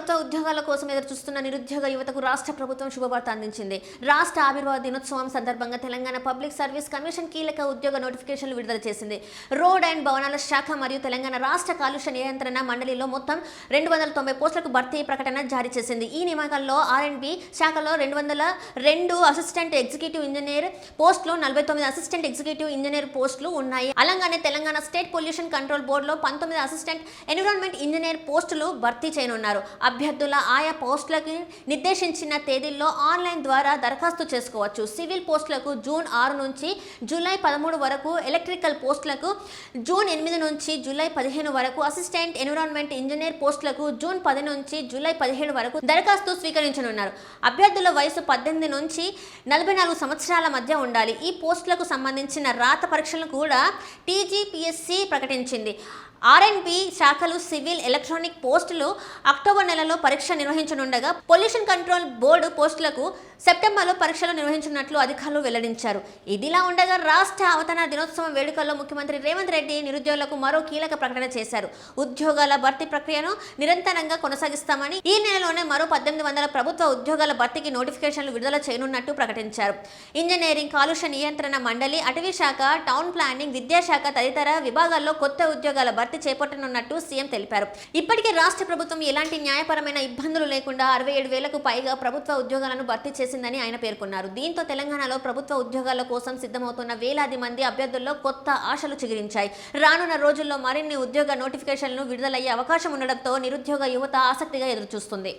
ప్రభుత్వ ఉద్యోగాల కోసం ఎదురు చూస్తున్న నిరుద్యోగ యువతకు రాష్ట్ర ప్రభుత్వం శుభవార్త అందించింది. రాష్ట్ర ఆవిర్భావ దినోత్సవం సందర్భంగా తెలంగాణ పబ్లిక్ సర్వీస్ కమిషన్ కీలక ఉద్యోగ నోటిఫికేషన్లు విడుదల చేసింది. రోడ్ అండ్ భవనాల శాఖ మరియు తెలంగాణ రాష్ట్ర కాలుష్య నియంత్రణ మండలిలో మొత్తం 290 పోస్టులకు భర్తీ ప్రకటన జారీ చేసింది. ఈ నియామకాల్లో R&B శాఖలో 202 అసిస్టెంట్ ఎగ్జిక్యూటివ్ ఇంజనీర్ పోస్టులు, 49 అసిస్టెంట్ ఎగ్జిక్యూటివ్ ఇంజనీర్ పోస్టులు ఉన్నాయి. అలాగే తెలంగాణ స్టేట్ పొల్యూషన్ కంట్రోల్ బోర్డులో 19 అసిస్టెంట్ ఎన్విరాన్మెంట్ ఇంజనీర్ పోస్టులు భర్తీ చేయనున్నారు. అభ్యర్థుల ఆయా పోస్టులకు నిర్దేశించిన తేదీల్లో ఆన్లైన్ ద్వారా దరఖాస్తు చేసుకోవచ్చు. సివిల్ పోస్టులకు జూన్ 6 నుంచి జూలై 13 వరకు, ఎలక్ట్రికల్ పోస్టులకు జూన్ 8 నుంచి జూలై 15 వరకు, అసిస్టెంట్ ఎన్విరాన్మెంట్ ఇంజనీర్ పోస్టులకు జూన్ 10 నుంచి జూలై 17 వరకు దరఖాస్తు స్వీకరించనున్నారు. అభ్యర్థుల వయసు 18 నుంచి 44 సంవత్సరాల మధ్య ఉండాలి. ఈ పోస్టులకు సంబంధించిన రాత పరీక్షలను కూడా TGPSC ప్రకటించింది. R&B శాఖలు సివిల్ ఎలక్ట్రానిక్ పోస్టులు అక్టోబర్ నెలలో పరీక్ష నిర్వహించనుండగా, పొల్యూషన్ కంట్రోల్ బోర్డు పోస్టులకు సెప్టెంబర్లో పరీక్షలు నిర్వహించనున్నట్లు అధికారులు వెల్లడించారు. ఇదిలా ఉండగా రాష్ట్ర అవతరణ దినోత్సవం వేడుకల్లో ముఖ్యమంత్రి రేవంత్ రెడ్డి నిరుద్యోగులకు మరో కీలక ప్రకటన చేశారు. ఉద్యోగాల భర్తీ ప్రక్రియను నిరంతరంగా కొనసాగిస్తామని, ఈ నెలలోనే మరో 1800 ప్రభుత్వ ఉద్యోగాల భర్తీకి నోటిఫికేషన్లు విడుదల చేయనున్నట్టు ప్రకటించారు. ఇంజనీరింగ్, కాలుష్య నియంత్రణ మండలి, అటవీ శాఖ, టౌన్ ప్లానింగ్, విద్యాశాఖ తదితర విభాగాల్లో కొత్త ఉద్యోగాల భర్తీ చేపట్టనున్నట్టు సీఎం తెలిపారు. ఇప్పటికే రాష్ట్ర ప్రభుత్వం ఎలాంటి న్యాయపరమైన ఇబ్బందులు లేకుండా 67,000కు పైగా ప్రభుత్వ ఉద్యోగాలను భర్తీ చేసిందని ఆయన పేర్కొన్నారు. దీంతో తెలంగాణలో ప్రభుత్వ ఉద్యోగాల కోసం సిద్ధమవుతున్న వేలాది మంది అభ్యర్థుల్లో కొత్త ఆశలు చిగురించాయి. రానున్న రోజుల్లో మరిన్ని ఉద్యోగ నోటిఫికేషన్లు విడుదలయ్యే అవకాశం ఉండడంతో నిరుద్యోగ యువత ఆసక్తిగా ఎదురుచూస్తుంది.